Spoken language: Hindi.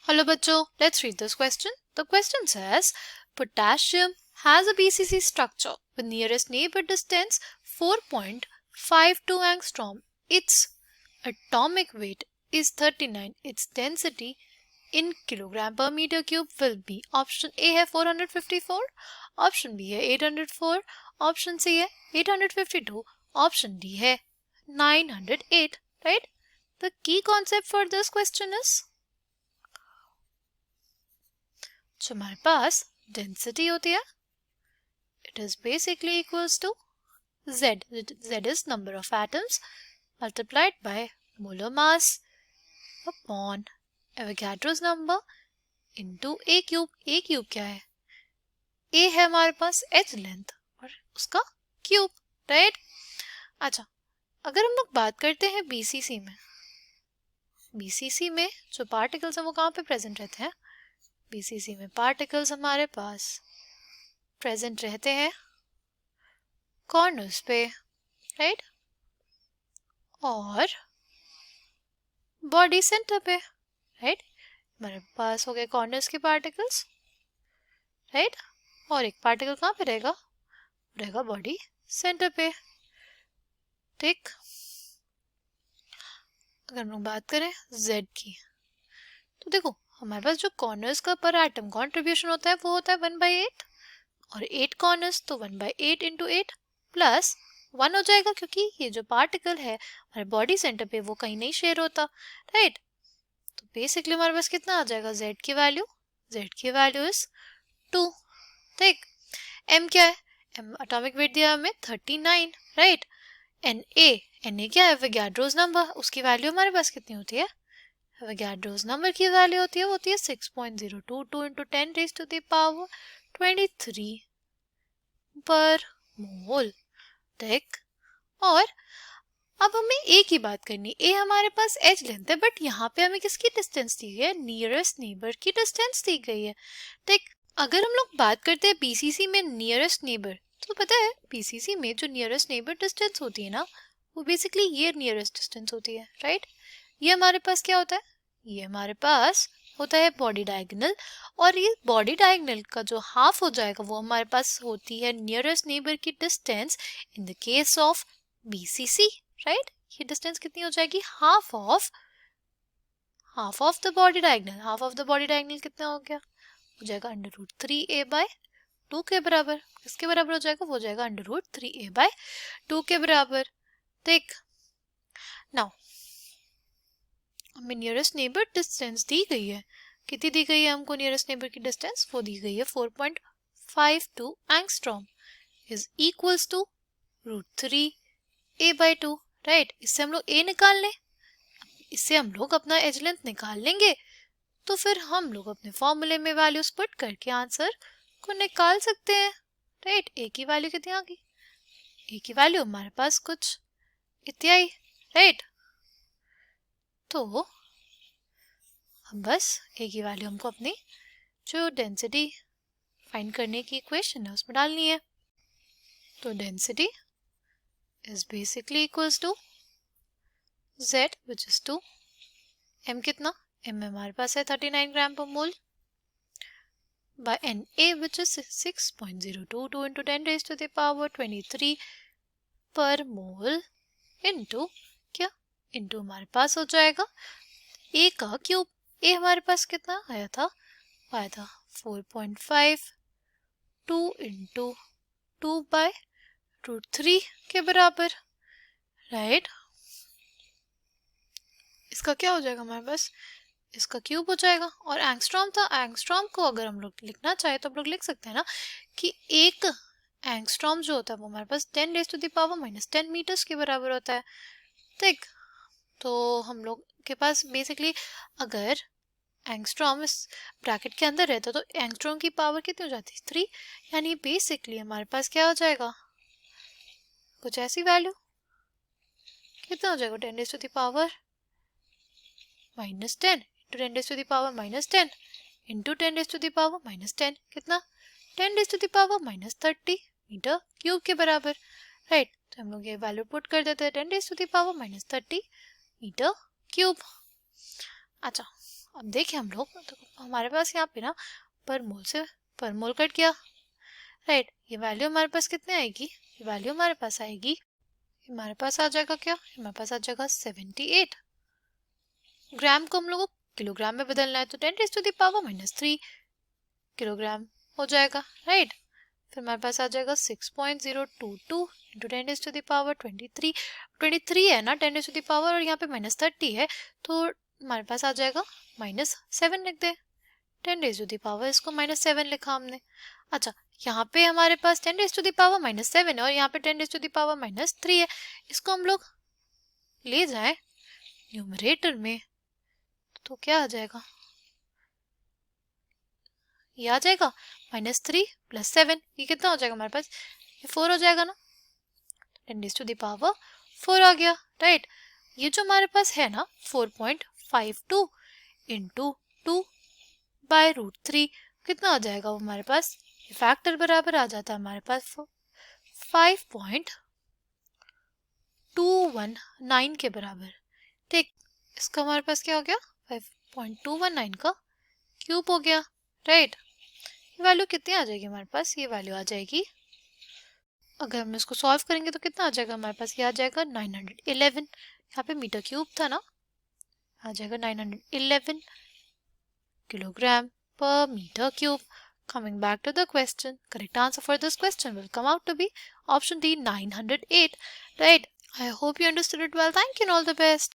Hello bachcho, let's read this question. The question says, potassium has a BCC structure with nearest neighbor distance 4.52 angstrom. Its atomic weight is 39. Its density in kilogram per meter cube will be option A है 454, option B है 804, option C है 852, option D है 908, right? The key concept for this question is जो हमारे पास डेंसिटी होती है it is basically equals to Z. Z is number of atoms multiplied by molar mass upon Avogadro's number into A cube. A cube क्या है? A है हमारे पास H लेंथ और उसका क्यूब, राइट? अच्छा, अगर हम लोग बात करते हैं BCC में, BCC में जो पार्टिकल्स हैं वो कहाँ पे प्रेजेंट रहते हैं? BCC में पार्टिकल्स हमारे पास प्रेजेंट रहते हैं कॉर्नर्स पे, राइट? और बॉडी सेंटर पे, राइट? हमारे पास हो गए कॉर्नर्स के पार्टिकल्स, राइट? और एक पार्टिकल कहाँ पे रहेगा? रहेगा बॉडी सेंटर पे, ठीक? अगर हम लोग बात करें Z की, तो देखो हमारे पास जो कॉर्नर्स का पर एटम कॉन्ट्रीब्यूशन होता है वो होता है 1/8 और 8 कॉर्नर्स तो 1/8 इंटू 8 प्लस 1 हो जाएगा क्योंकि ये जो पार्टिकल है हमारे बॉडी सेंटर पे वो कहीं नहीं शेयर होता, राइट? तो बेसिकली हमारे पास कितना आ जाएगा? Z की वैल्यू इज 2, ठीक? M क्या है? M एटॉमिक वेट दिया हमें 39, राइट? Na क्या है? एवोगाड्रोस नंबर, उसकी वैल्यू हमारे पास कितनी होती है? एवोगाड्रोस नंबर की वैल्यू होती है 6.022 into 10 raise to the power 23 per मोल, ठीक? और अब हमें ए की बात करनी। ए हमारे पास एच लेंथ है बट यहाँ पे हमें किसकी डिस्टेंस दी गई है? नियरेस्ट नेबर की डिस्टेंस दी गई है, ठीक? अगर हम लोग बात करते हैं बीसीसी में नियरेस्ट नेबर, तो पता है बीसीसी में जो नियरेस्ट नेबर डिस्टेंस होती है ना वो बेसिकली ये नियरेस्ट डिस्टेंस होती है, राइट? ये हमारे पास क्या होता है? ये हमारे पास होता है बॉडी डायगोनल और ये बॉडी डायगोनल का जो हाफ हो जाएगा वो हमारे पास होती है नियरेस्ट नेबर की distance in the case of BCC, right? ये डिस्टेंस कितनी हो जाएगी? Half of the body diagonal. Half of the body diagonal कितना हो गया? हो जाएगा √3a/2 के बराबर। किसके बराबर हो जाएगा? वो हो जाएगा √3a/2 के बराबर, ठीक? नाउ हमें नियरेस्ट नेबर डिस्टेंस दी गई है, कितनी दी गई है हमको नियरेस्ट नेबर की डिस्टेंस? वो दी गई है 4.52 angstrom is equals to √3a/2, right? इससे हम लोग a निकाल लें, इससे हम लोग अपना एज लेंथ निकाल लेंगे, तो फिर हम लोग अपने फॉर्मूले में वैल्यूज पुट करके आंसर को निकाल सकते हैं, राइट? a की वैल्यू कितनी आ गई? a की वैल्यू हमारे पास कुछ इतनी आई, राइट? तो अब बस a की वैल्यू हमको अपनी जो डेंसिटी फाइंड करने की इक्वेशन है उसमें डालनी है। तो density is basically equals to Z which is 2, M कितना? M हमारे पास है 39 ग्राम पर मोल by Na which is 6.022 into 10 raised to the power 23 per mole into क्या? into हमारे पास हो जाएगा A का क्यूब। A हमारे पास कितना आया था? 4.52 into 2 by √3 के बराबर, राइट? इसका क्या हो जाएगा हमारे पास? इसका क्यूब हो जाएगा और एंगस्ट्रॉम था। एंगस्ट्रॉम को अगर हम लोग लिखना चाहे तो हम लोग लिख सकते हैं ना कि एक एंगस्ट्रॉम जो होता है वो हमारे पास 10 raise to the power -10 metres के बराबर होता है, ठीक? तो हम लोग के पास बेसिकली अगर एंगस्ट्रॉम इस ब्रैकेट के अंदर रहता तो एंगस्ट्रॉम की पावर कितनी हो जाती? 3, यानी बेसिकली हमारे पास क्या हो जाएगा? कुछ ऐसी वैल्यू, कितना हो जाएगा? 10 raise to the power -10 into 10 raise to the power -10 into 10 raise to the power -10 कितना? 10 raise to the power -30 metre cube के बराबर, राइट? तो हम लोग ये वैल्यू पुट कर देते हैं 10 raise to the power -30 metre cube. अच्छा, अब देखिए हम लोग, तो हमारे पास यहाँ पे ना पर मोल से पर मोल कट गया, राइट। ये वैल्यू हमारे पास कितने आएगी, ये वैल्यू हमारे पास आएगी, हमारे पास आ जाएगा क्या, हमारे पास आ जाएगा 78 ग्राम को हम लोग को किलोग्राम में बदलना है, तो 10⁻³ किलोग्राम हो जाएगा, राइट। फिर हमारे पास आ जाएगा 6.022 इंटू 10⁻23, 23 है ना 10⁻, और यहाँ पे -30 है, तो हमारे पास आ जाएगा -7 लिख दे, 10⁻, इसको -7 लिखा हमने। अच्छा, यहाँ पे हमारे पास 10⁻⁻7 है और यहाँ पे 10⁻³ है, इसको हम लोग ले जाएं न्यूमरेटर में तो क्या आ जाएगा, ये आ जाएगा -3 + 7, ये कितना हो जाएगा हमारे पास, ये 4 हो जाएगा ना, 10⁻⁴ आ गया, राइट। ये जो हमारे पास है ना 4.52 इंटू 2/√3 कितना हो जाएगा वो हमारे पास, ये फैक्टर बराबर आ जाता है हमारे पास 5.219 के बराबर, ठीक। इसका हमारे पास क्या हो गया, 5.219 का क्यूब हो गया, राइट। ये वैल्यू कितनी आ जाएगी हमारे पास, ये वैल्यू आ जाएगी, अगर हम इसको सॉल्व करेंगे तो कितना आ जाएगा हमारे पास, ये आ जाएगा 911, यहाँ पे मीटर क्यूब था ना, आ जाएगा 911 kilogram per meter cube. Coming back to the question, correct answer for this question will come out to be option D, 908, right. I hope you understood it well. Thank you and all the best.